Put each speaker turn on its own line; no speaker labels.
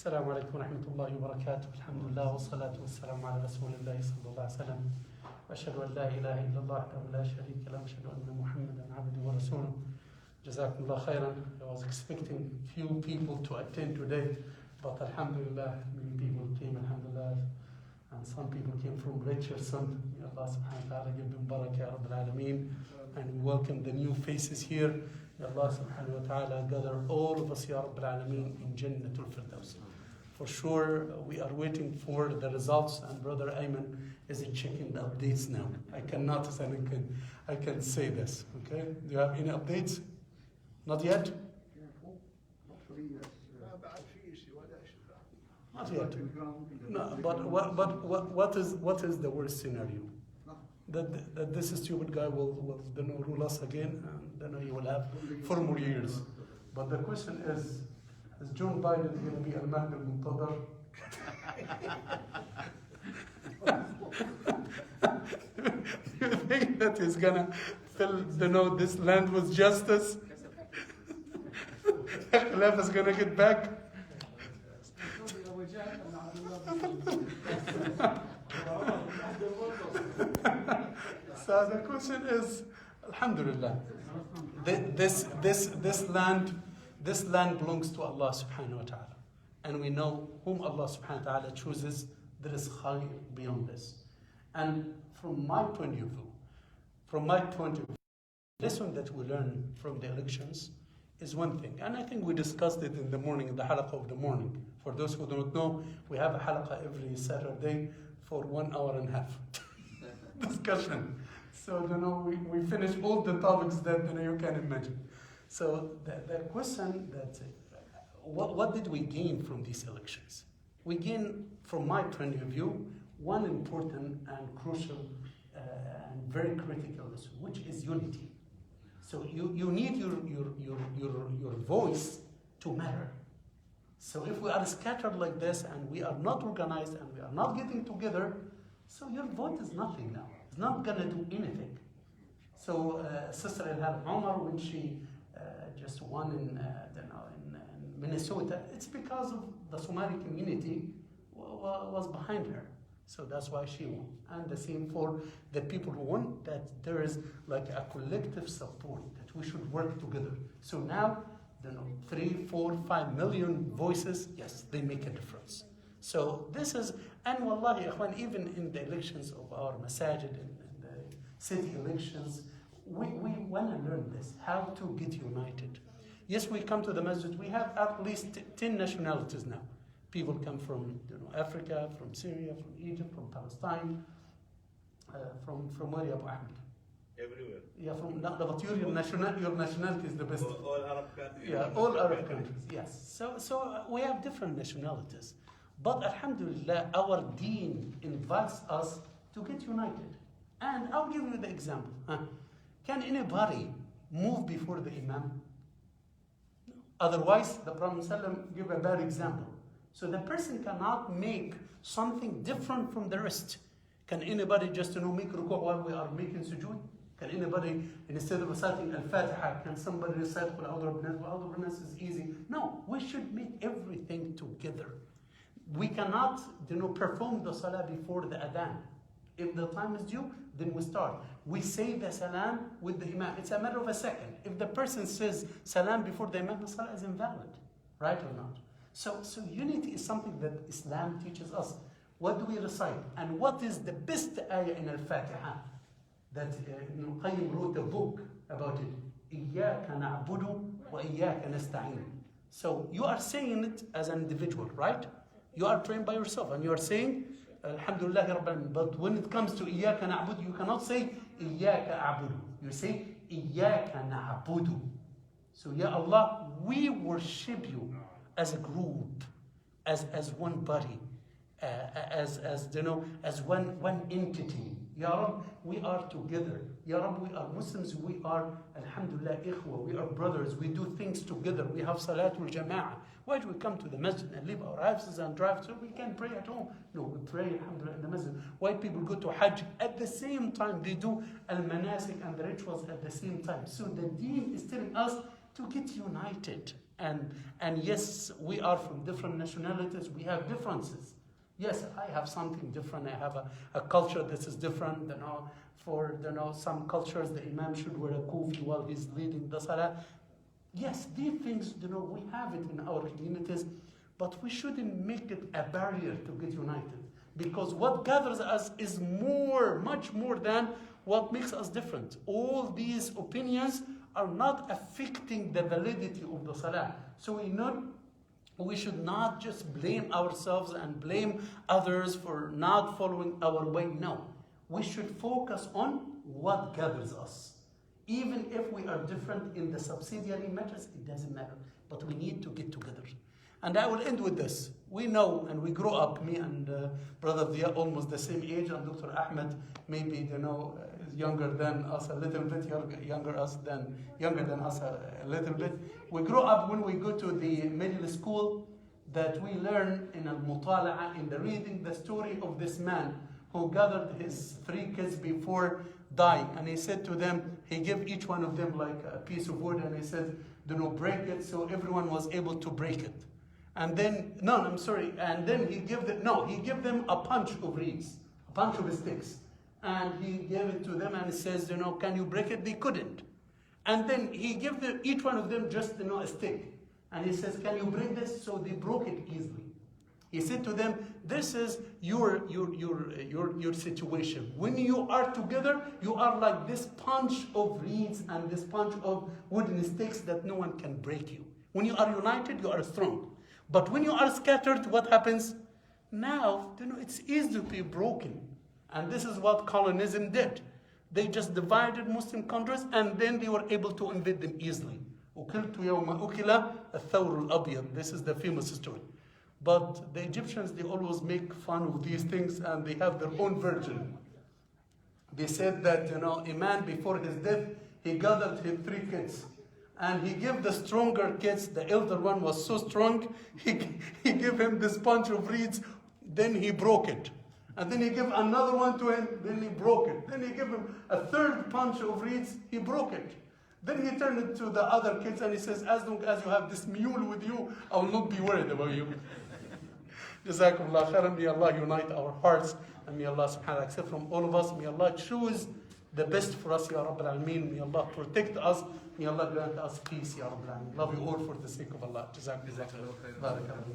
السلام عليكم ورحمة الله وبركاته. الحمد لله والصلاة والسلام على رسول الله صلى الله عليه وسلم. وأشهد أن لا إله إلا الله وحده لا شريك له وأشهد أن محمدا عبده ورسوله. جزاكم الله خيرا. I was expecting few people to attend today, but alhamdulillah, many people came, alhamdulillah, and some people came from Richardson. May Allah subhanahu wa ta'ala give them barakah ya Rabbil Alameen, and we welcome the new faces here. May Allah subhanahu wa ta'ala gather all of us ya Rabbil Alameen in Jannatul Firdaus. For sure, we are waiting for the results, and Brother Ayman is checking the updates now. I cannot, I can say this, okay? Do you have any updates? Not yet? Not yet. No, but what is the worst scenario? That this stupid guy will rule us again, and then he will have 4 more years. But the question is Joe Biden going to be al-Mahdi al-Muntadar? Do you think that he's going to fill this land with justice? Khilaf is going to get back? So the question is, alhamdulillah, this land belongs to Allah subhanahu wa ta'ala. And we know whom Allah subhanahu wa ta'ala chooses, there is khayr beyond this. And from my point of view, the lesson that we learn from the elections is one thing. And I think we discussed it in the morning, in the halaqah of the morning. For those who don't know, we have a halaqah every Saturday for 1.5 hours discussion. So we finish all the topics that you can imagine. So the question that what did we gain from these elections? We gain, from my point of view, one important and crucial and very critical lesson, which is unity. So you need your voice to matter. So if we are scattered like this and we are not organized and we are not getting together, so your vote is nothing now. It's not going to do anything. So Sister Ilhan Omar, when she just won in Minnesota, it's because of the Somali community was behind her. So that's why she won. And the same for the people who won, that there is like a collective support that we should work together. So now, 3, 4, 5 million voices, yes, they make a difference. So this is, and wallahi, even in the elections of our masajid and the city elections, we want to learn this, how to get united. Yes, we come to the masjid, we have at least 10 nationalities now. People come from Africa, from Syria, from Egypt, from Palestine, from where, Abu Ahmed?
Everywhere.
Yeah, but your nationality is the best.
All Arab countries.
Yeah, all Arab countries, yes. So we have different nationalities. But alhamdulillah, our deen invites us to get united. And I'll give you the example. Can anybody move before the imam? No. Otherwise, the Prophet ﷺ gave a bad example. So the person cannot make something different from the rest. Can anybody just make ruku' while we are making sujood? Can anybody, instead of reciting Al-Fatiha, can somebody recite Qul A'udhu Birabbin Nas? Qul A'udhu Birabbin Nas is easy. No, we should make everything together. We cannot perform the salah before the adhan. If the time is due, then we start. We say the salam with the imam. It's a matter of a second. If the person says salam before the imam, the salah is invalid. Right or not? So unity is something that Islam teaches us. What do we recite? And what is the best ayah in Al-Fatiha? That Ibn Qayyim wrote a book about it. إِيَّاكَ نَعْبُدُ وَإِيَّاكَ نَسْتَعِينُ. So you are saying it as an individual, right? You are trained by yourself and you are saying Alhamdulillah Rabbil Alamin. But when it comes to إِيَّاكَ نَعْبُدُ, you cannot say إِيَّاكَ أَعْبُدُ. You say إِيَّاكَ نَعْبُدُ. So Ya Allah, we worship you as a group, as one body, as one entity. Ya Rab, we are together. Ya Rab, we are Muslims. We are, alhamdulillah, ikhwa. We are brothers. We do things together. We have salatul jama'ah. Why do we come to the masjid and leave our houses and drive so we can pray at home? No, we pray, alhamdulillah, in the masjid. Why people go to Hajj at the same time? They do al-manasik and the rituals at the same time. So the deen is telling us to get united. And yes, we are from different nationalities. We have differences. Yes, I have something different. I have a culture that is different. For some cultures, the imam should wear a kufi while he's leading the salah. Yes, these things, we have it in our communities, but we shouldn't make it a barrier to get united. Because what gathers us is much more than what makes us different. All these opinions are not affecting the validity of the salah. So we should not just blame ourselves and blame others for not following our way. No, we should focus on what gathers us. Even if we are different in the subsidiary matters, it doesn't matter. But we need to get together. And I will end with this. We know, and we grew up, me and Brother Dia, almost the same age, and Dr. Ahmed, maybe, is younger than us a little bit, younger than us a little bit. We grew up when we go to the middle school that we learn in al-mutala'a, in the reading, the story of this man who gathered his 3 kids before dying. And he said to them, he gave each one of them like a piece of wood, and he said, do not break it, so everyone was able to break it. And then, and then he gave them a bunch of reeds, a bunch of sticks. And he gave it to them and he says, can you break it? They couldn't. And then he gave each one of them just, a stick. And he says, can you break this? So they broke it easily. He said to them, this is your situation. When you are together, you are like this bunch of reeds and this bunch of wooden sticks that no one can break you. When you are united, you are strong. But when you are scattered, what happens? Now, it's easy to be broken. And this is what colonialism did. They just divided Muslim countries and then they were able to invade them easily. أُكِلْتُ يَوْمَ أُكِلَ الثَّوْرُ الْأَبْيَض. This is the famous story. But the Egyptians, they always make fun of these things and they have their own version. They said that, a man before his death, he gathered his 3 kids. And he gave the stronger kids, the elder one was so strong, he gave him this bunch of reeds, then he broke it. And then he gave another one to him, then he broke it. Then he gave him a 3rd bunch of reeds, he broke it. Then he turned it to the other kids and he says, as long as you have this mule with you, I will not be worried about you. Jazakumullah khairan. May Allah unite our hearts and may Allah subhanahu wa ta'ala accept from all of us. May Allah choose the best for us, Ya Rabbil Alameen. May Allah protect us. May Allah grant us peace, Ya Rabbil Alameen. Love you all for the sake of Allah. Jazakumullah khairan. Barakallahu.